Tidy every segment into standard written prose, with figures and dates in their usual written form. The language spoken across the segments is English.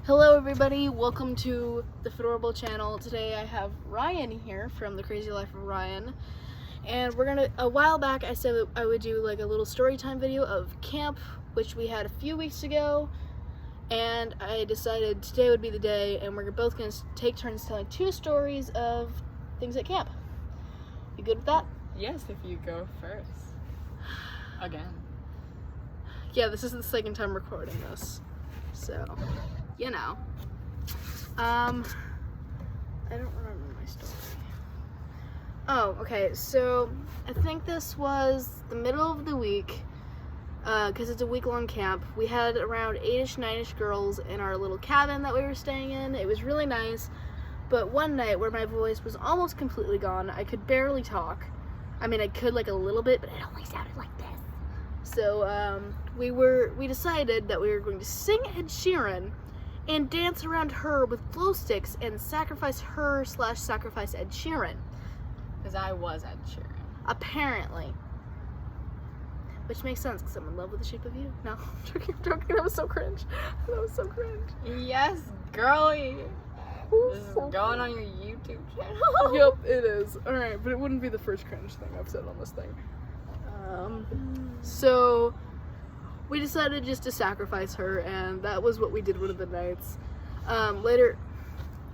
Hello everybody, welcome to the Fedorable channel. Today I have Ryan here from The Crazy Life of Ryan. And a while back I said I would do like a little story time video of camp, which we had a few weeks ago. And I decided today would be the day and we're both going to take turns telling two stories of things at camp. You good with that? Yes, if you go first. Again. Yeah, this is the second time recording this. So, you know. I don't remember my story. Oh, okay, so I think this was the middle of the week, because it's a week-long camp. We had around 8-ish, 9-ish girls in our little cabin that we were staying in. It was really nice, but one night where my voice was almost completely gone, I could barely talk. I mean, I could like a little bit, but it only sounded like this. So, we decided that we were going to sing Ed Sheeran and dance around her with glow sticks and sacrifice her/sacrifice Ed Sheeran. Because I was Ed Sheeran. Apparently. Which makes sense, because I'm in love with the shape of you. No, I'm joking, that was so cringe. That was so cringe. Yes, girly. This is So going on your YouTube channel. Yep, it is. Alright, but it wouldn't be the first cringe thing I've said on this thing. So we decided just to sacrifice her, and that was what we did one of the nights.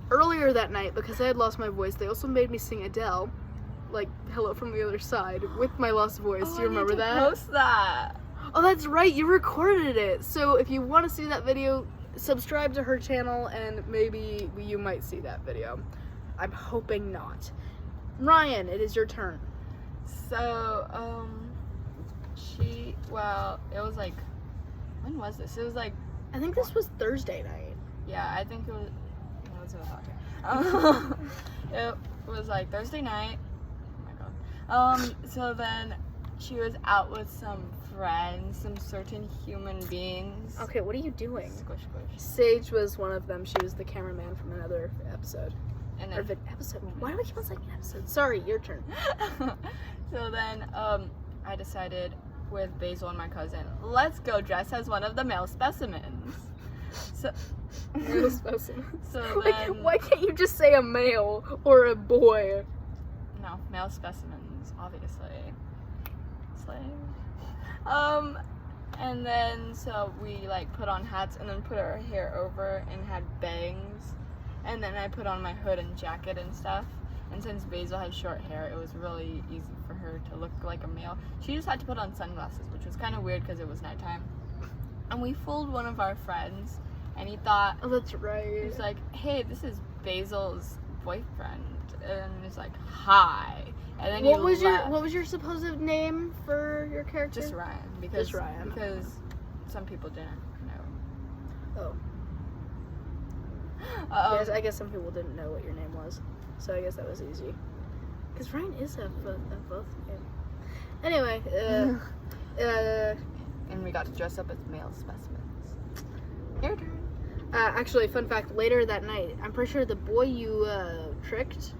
Earlier that night, because I had lost my voice, they also made me sing Adele, like Hello from the Other Side, with my lost voice. Do you remember that? Post that. Oh, that's right, you recorded it. So if you want to see that video, subscribe to her channel, and maybe you might see that video. I'm hoping not. Ryan, it is your turn. So, it was like, when was this? It was like, I think this was Thursday night. yeah, I think it was, no, it's about it was like Thursday night. Oh my god. So then she was out with some friends, some certain human beings. Okay, what are you doing? Squish, squish. Sage was one of them. She was the cameraman from another episode. And Or then, episode. Why do we keep on saying episode? Sorry, your turn. so then, I decided with Basil and my cousin, let's go dress as one of the male specimens. So, Male specimen. so Like, then, why can't you just say a male or a boy? no, male specimens, obviously. Slave. And then, so we like put on hats and then put our hair over and had bangs. And then I put on my hood and jacket and stuff. And since Basil had short hair, it was really easy for her to look like a male. She just had to put on sunglasses, which was kind of weird because it was nighttime. And we fooled one of our friends, and he thought, Oh, that's right. he was like, hey, this is Basil's boyfriend. And he's like, hi. And then What he was left. your supposed name for your character? Just Ryan. Because, Just Ryan. Because some people didn't know. Oh. Yes, I guess some people didn't know what your name was, so I guess that was easy. Because Ryan is a both name. Anyway, And we got to dress up as male specimens. Your turn. actually, fun fact, later that night, I'm pretty sure the boy you tricked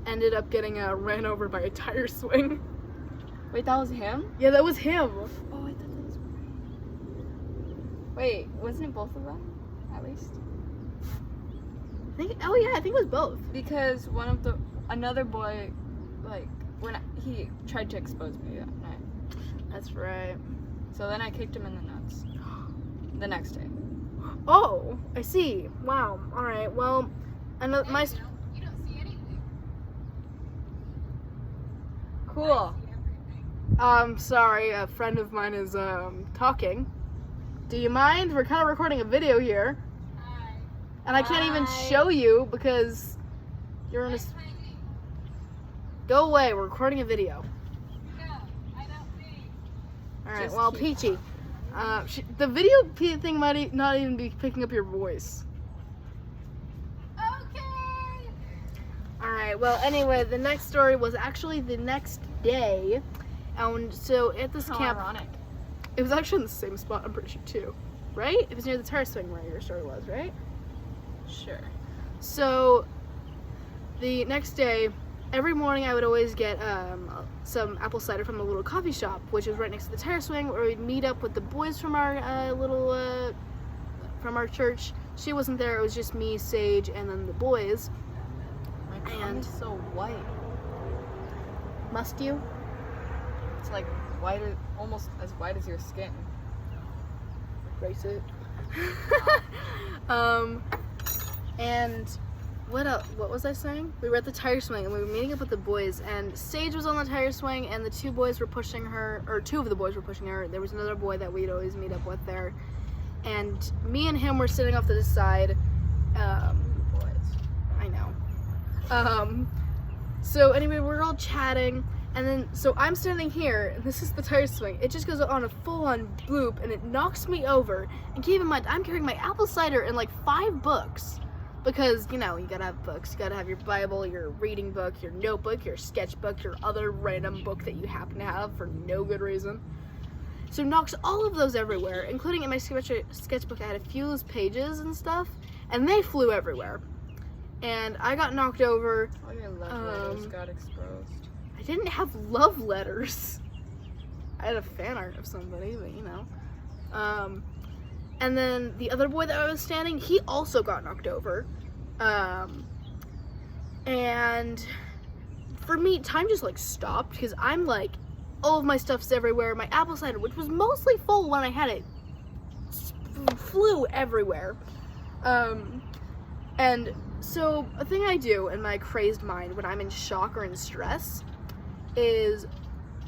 ended up getting ran over by a tire swing. Wait, that was him? Yeah, that was him. Oh, I thought that was Ryan. Wait, wasn't it both of them? At least? I think it was both. Because another boy, like, he tried to expose me that night. That's right. So then I kicked him in the nuts. The next day. Oh, I see. Wow. All right. Well, another You don't see anything. Cool. Sorry, a friend of mine is talking. Do you mind? We're kind of recording a video here, Hi. and I can't even Hi. show you because you're in a. What's my name? Go away. We're recording a video. No, I don't see. All right. Just Well, keep Peachy, the video thing might not even be picking up your voice. Okay. All right. Well, anyway, the next story was actually the next day, and so at this How camp, ironic. it was actually in the same spot. I'm pretty sure too, right? It was near the tire swing where your story was, right? Sure. So the next day, every morning I would always get some apple cider from a little coffee shop, which was right next to the tire swing, where we'd meet up with the boys from our from our church she wasn't there. It was just me, Sage, and then the boys. My tongue And- is so white. Must you? It's like whiter, almost as white as your skin. Race it. And what was I saying? We were at the tire swing and we were meeting up with the boys, and Sage was on the tire swing and the two boys were pushing her, or two of the boys were pushing her. There was another boy that we'd always meet up with there. And me and him were sitting off to the side. Boys. I know. So anyway, we're all chatting, and then so I'm standing here, and this is the tire swing. It just goes on a full-on loop, and it knocks me over. And keep in mind, I'm carrying my apple cider and like 5 books, because you know you gotta have books. You gotta have your Bible, your reading book, your notebook, your sketchbook, your other random book that you happen to have for no good reason. So knocks all of those everywhere, including in my sketchbook. I had a few loose pages and stuff, and they flew everywhere. And I got knocked over. All your love letters got exposed. I didn't have love letters. I had a fan art of somebody, but you know. And then the other boy that I was standing, he also got knocked over. And for me, time just like stopped because I'm like, all of my stuff's everywhere. My apple cider, which was mostly full when I had it, flew everywhere. And so a thing I do in my crazed mind when I'm in shock or in stress is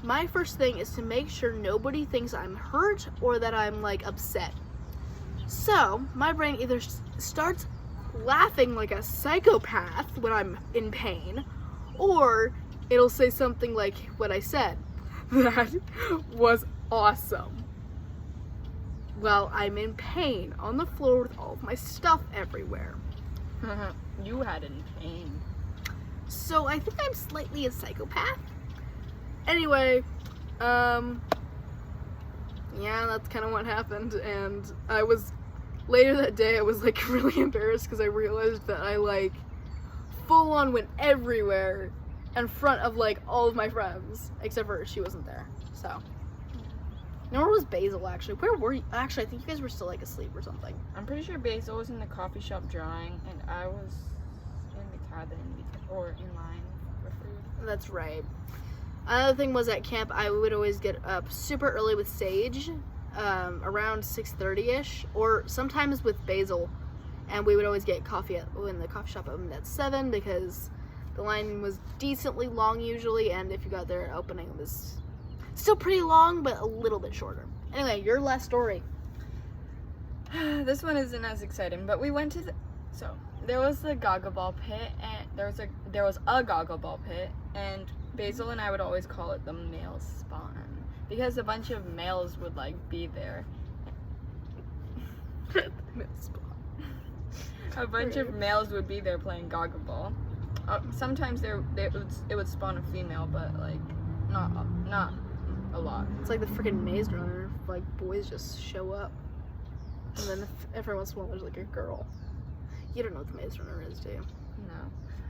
my first thing is to make sure nobody thinks I'm hurt or that I'm like upset. So my brain either starts laughing like a psychopath when I'm in pain, or it'll say something like what I said. That was awesome. Well, I'm in pain on the floor with all of my stuff everywhere. You had in pain. So I think I'm slightly a psychopath. Anyway, yeah, that's kind of what happened. And I was, later that day, I was like really embarrassed because I realized that I like full on went everywhere in front of like all of my friends, except for she wasn't there. So, nor was Basil actually. Where were you? Actually, I think you guys were still like asleep or something. I'm pretty sure Basil was in the coffee shop drawing, and I was in the cabin or in line for food. That's right. Another thing was at camp, I would always get up super early with Sage, around 6:30ish, or sometimes with Basil, and we would always get coffee in the coffee shop opened at 7 because the line was decently long usually, and if you got there at opening, it was still pretty long, but a little bit shorter. Anyway, your last story. This one isn't as exciting, but we went to so there was the Gaga Ball pit, and there was a Gaga Ball pit, and Basil and I would always call it the male spawn because a bunch of males would like be there. A bunch of males would be there playing Gaga Ball. Sometimes it would spawn a female, but like not a lot. It's like the freaking Maze Runner. Like boys just show up, and then every once in a while there's like a girl. You don't know what the Maze Runner is, do you? No.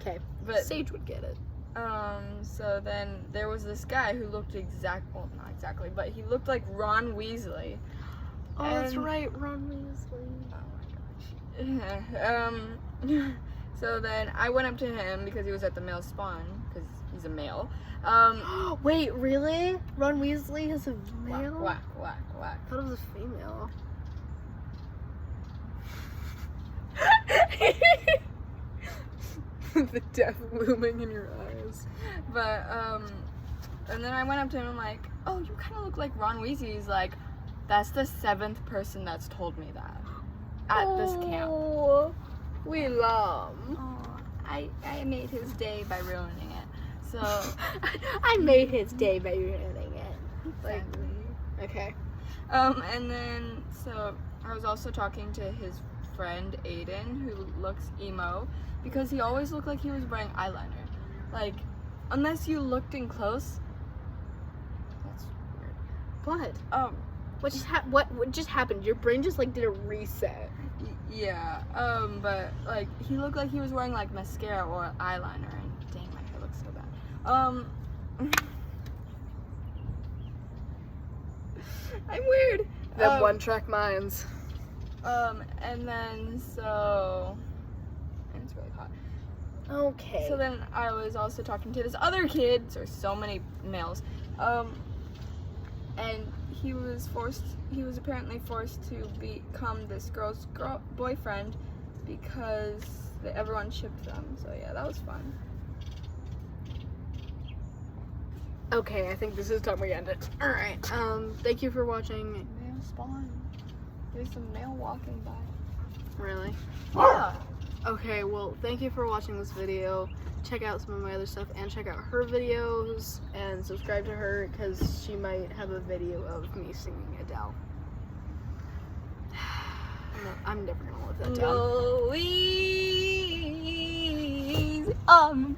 Okay, But Sage would get it. so then there was this guy who looked well, not exactly, but he looked like Ron Weasley. Oh, that's And- right, Ron Weasley. Oh my gosh. So then I went up to him because he was at the male spawn, because he's a male. Wait, really? Ron Weasley is a male? Whack, whack, whack. I thought it was a female. The death looming in your eyes. But, and then I went up to him and I'm like, oh, you kind of look like Ron Weasley. He's like, that's the 7th person that's told me that at this camp. Oh, we love. Oh, I made his day by ruining it. So, I made his day by ruining it. Like, okay. and then, so I was also talking to his friend Aiden, who looks emo, because he always looked like he was wearing eyeliner. Like, unless you looked in close. That's weird. What? What just happened? Your brain just like did a reset. Yeah. But like he looked like he was wearing like mascara or eyeliner, and dang, my hair looks so bad. I'm weird. Them one-track minds. And then so, and it's really hot. Okay. So then I was also talking to this other kid. There's so many males. And he was apparently forced to become this girl's boyfriend because everyone shipped them. So yeah, that was fun. Okay, I think this is time we end it. Alright, thank you for watching. Male spawn. There's some male walking by. Really? Yeah. Okay, well, thank you for watching this video. Check out some of my other stuff and check out her videos and subscribe to her because she might have a video of me singing Adele. No, I'm never gonna live that down. Louise, I'm